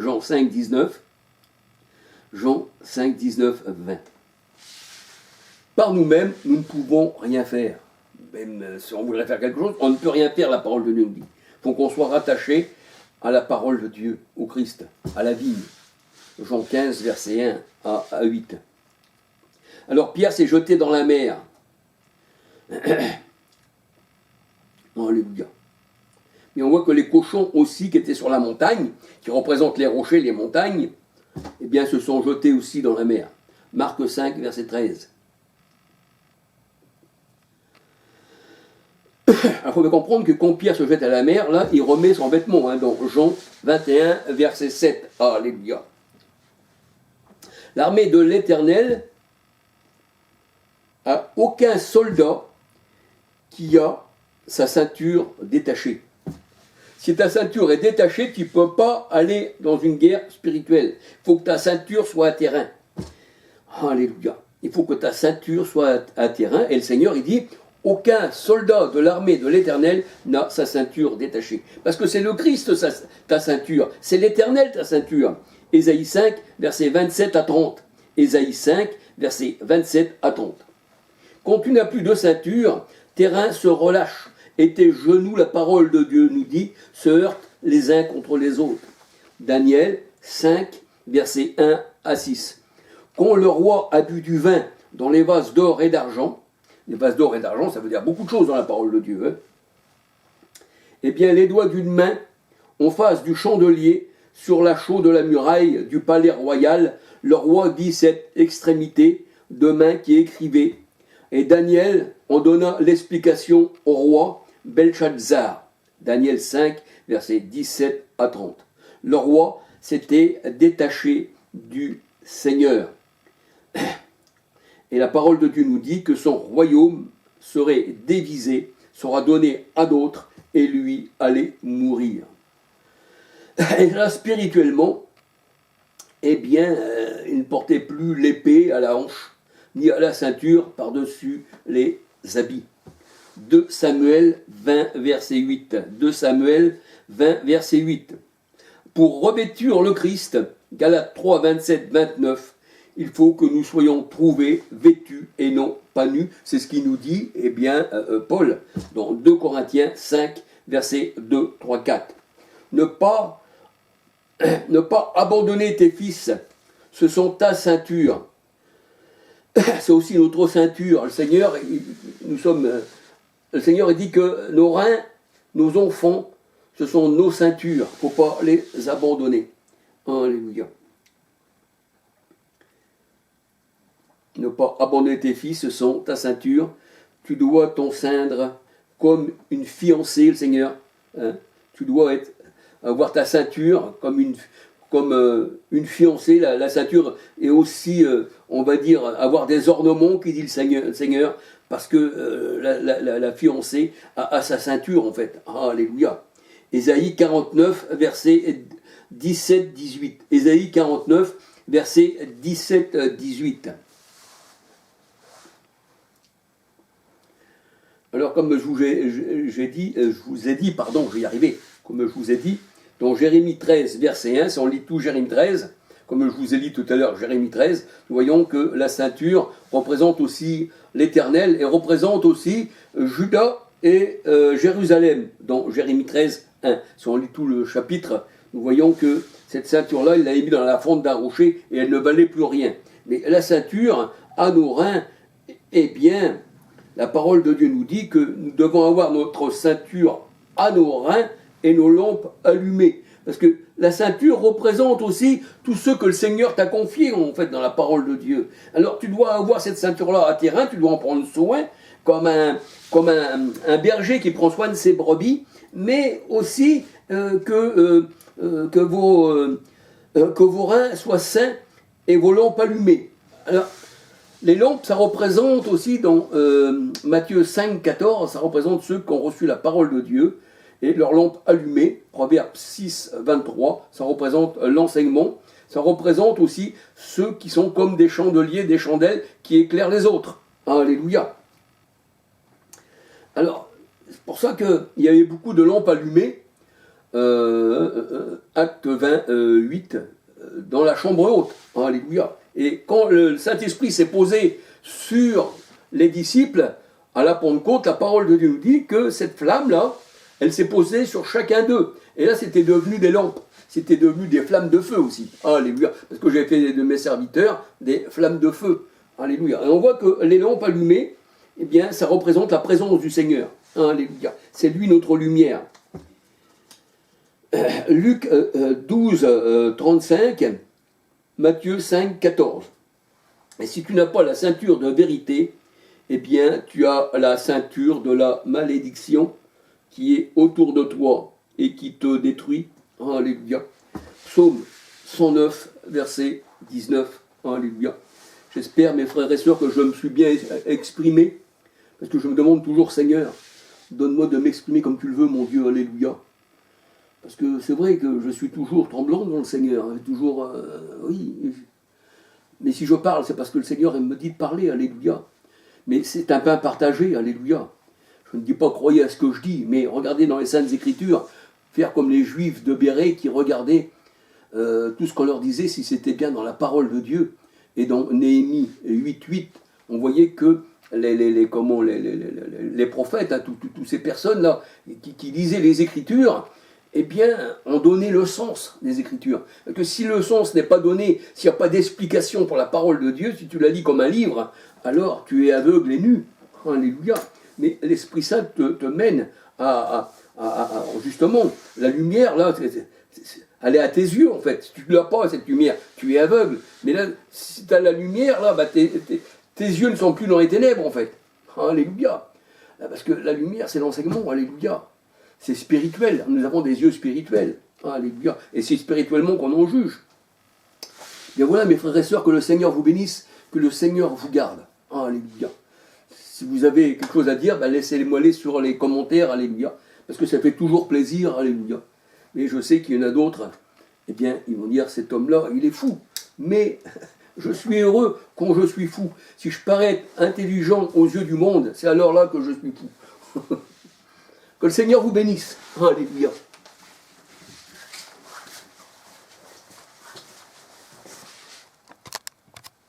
Jean 5, 19. Jean 5, 19, 20. Par nous-mêmes, nous ne pouvons rien faire. Même si on voudrait faire quelque chose, on ne peut rien faire, la parole de Dieu nous dit. Il faut qu'on soit rattaché à la parole de Dieu, au Christ, à la vigne. Jean 15, verset 1 à 8. Alors Pierre s'est jeté dans la mer. Alléluia. Mais on voit que les cochons aussi qui étaient sur la montagne, qui représentent les rochers, les montagnes, eh bien se sont jetés aussi dans la mer. Marc 5, verset 13. Il faut bien comprendre que quand Pierre se jette à la mer, là, il remet son vêtement, dans Jean 21, verset 7. Alléluia. L'armée de l'Éternel a aucun soldat qui a sa ceinture détachée. Si ta ceinture est détachée, tu ne peux pas aller dans une guerre spirituelle. Il faut que ta ceinture soit à terrain. Alléluia. Il faut que ta ceinture soit à terrain. Et le Seigneur, il dit, aucun soldat de l'armée de l'Éternel n'a sa ceinture détachée. Parce que c'est le Christ ta ceinture. C'est l'Éternel ta ceinture. Ésaïe 5, versets 27 à 30. Ésaïe 5, versets 27 à 30. Quand tu n'as plus de ceinture, tes reins se relâchent et tes genoux, la parole de Dieu nous dit, se heurtent les uns contre les autres. Daniel 5, versets 1 à 6. Quand le roi a bu du vin dans les vases d'or et d'argent, les vases d'or et d'argent, ça veut dire beaucoup de choses dans la parole de Dieu, eh bien les doigts d'une main en face du chandelier sur la chaux de la muraille du palais royal, le roi dit cette extrémité de main qui écrivait. Et Daniel en donna l'explication au roi Belshazzar. Daniel 5, versets 17 à 30. Le roi s'était détaché du Seigneur. Et la parole de Dieu nous dit que son royaume serait dévisé, sera donné à d'autres, et lui allait mourir. Et là, spirituellement, eh bien, il ne portait plus l'épée à la hanche, ni à la ceinture par-dessus les habits. 2 Samuel 20, verset 8. 2 Samuel 20, verset 8. Pour revêtir le Christ, Galates 3, 27, 29, il faut que nous soyons trouvés, vêtus et non pas nus. C'est ce qu'il nous dit, eh bien, Paul, dans 2 Corinthiens 5, versets 2, 3, 4. Ne pas abandonner tes fils, ce sont ta ceinture. C'est aussi notre ceinture. Le Seigneur, le Seigneur dit que nos reins, nos enfants, ce sont nos ceintures. Il ne faut pas les abandonner. Alléluia. Ne pas abandonner tes fils, ce sont ta ceinture. Tu dois t'en ceindre comme une fiancée, le Seigneur. Tu dois avoir ta ceinture comme une fiancée. La ceinture est aussi, on va dire, avoir des ornements, qui dit le Seigneur, parce que la fiancée a sa ceinture, en fait. Alléluia. Ésaïe 49, verset 17-18. Ésaïe 49, verset 17-18. Alors, comme je vous ai dit, comme je vous ai dit, dans Jérémie 13, verset 1, si on lit tout Jérémie 13, comme je vous ai dit tout à l'heure, Jérémie 13, nous voyons que la ceinture représente aussi l'Éternel et représente aussi Juda et Jérusalem, dans Jérémie 13, 1. Si on lit tout le chapitre, nous voyons que cette ceinture-là, il l'a mis dans la fente d'un rocher et elle ne valait plus rien. Mais la ceinture, à nos reins, eh bien, la parole de Dieu nous dit que nous devons avoir notre ceinture à nos reins et nos lampes allumées. Parce que la ceinture représente aussi tout ce que le Seigneur t'a confié, en fait, dans la parole de Dieu. Alors tu dois avoir cette ceinture-là à tes reins, tu dois en prendre soin, comme un berger qui prend soin de ses brebis, mais aussi que vos reins soient sains et vos lampes allumées. Alors, les lampes, ça représente aussi, dans Matthieu 5, 14, ça représente ceux qui ont reçu la parole de Dieu, et leurs lampes allumées. Proverbe 6, 23, ça représente l'enseignement. Ça représente aussi ceux qui sont comme des chandeliers, des chandelles qui éclairent les autres. Alléluia. Alors, c'est pour ça qu'il y avait beaucoup de lampes allumées acte 28, dans la chambre haute. Alléluia. Et quand le Saint-Esprit s'est posé sur les disciples, à la Pentecôte, la parole de Dieu nous dit que cette flamme-là, elle s'est posée sur chacun d'eux. Et là, c'était devenu des lampes. C'était devenu des flammes de feu aussi. Alléluia. Parce que j'ai fait de mes serviteurs des flammes de feu. Alléluia. Et on voit que les lampes allumées, eh bien, ça représente la présence du Seigneur. Alléluia. C'est lui notre lumière. Luc 12, 35, Matthieu 5, 14. Et si tu n'as pas la ceinture de vérité, eh bien, tu as la ceinture de la malédiction qui est autour de toi et qui te détruit. Alléluia. Psaume 109, verset 19. Alléluia. J'espère, mes frères et sœurs, que je me suis bien exprimé, parce que je me demande toujours, Seigneur, donne-moi de m'exprimer comme tu le veux, mon Dieu. Alléluia. Parce que c'est vrai que je suis toujours tremblant devant le Seigneur. Toujours, oui. Mais si je parle, c'est parce que le Seigneur me dit de parler. Alléluia. Mais c'est un pain partagé. Alléluia. Je ne dis pas croyez à ce que je dis, mais regardez dans les Saintes Écritures, faire comme les Juifs de Béret qui regardaient tout ce qu'on leur disait, si c'était bien dans la parole de Dieu. Et dans Néhémie 8.8, on voyait que les prophètes, hein, toutes ces personnes-là qui lisaient les Écritures, eh bien, ont donné le sens des Écritures. Et que si le sens n'est pas donné, s'il n'y a pas d'explication pour la parole de Dieu, si tu la lis comme un livre, alors tu es aveugle et nu. Alléluia. Mais l'Esprit Saint te mène à justement, la lumière, là, elle est à tes yeux, en fait. Si tu ne l'as pas, cette lumière, tu es aveugle. Mais là, si tu as la lumière, là, bah, tes yeux ne sont plus dans les ténèbres, en fait. Alléluia. Parce que la lumière, c'est l'enseignement. Alléluia. C'est spirituel. Nous avons des yeux spirituels. Alléluia. Et c'est spirituellement qu'on en juge. Bien voilà, mes frères et sœurs, que le Seigneur vous bénisse, que le Seigneur vous garde. Alléluia. Si vous avez quelque chose à dire, ben laissez-moi aller sur les commentaires. Alléluia. Parce que ça fait toujours plaisir. Alléluia. Mais je sais qu'il y en a d'autres, eh bien, ils vont dire, cet homme-là, il est fou. Mais je suis heureux quand je suis fou. Si je parais intelligent aux yeux du monde, c'est alors là que je suis fou. Que le Seigneur vous bénisse. Alléluia.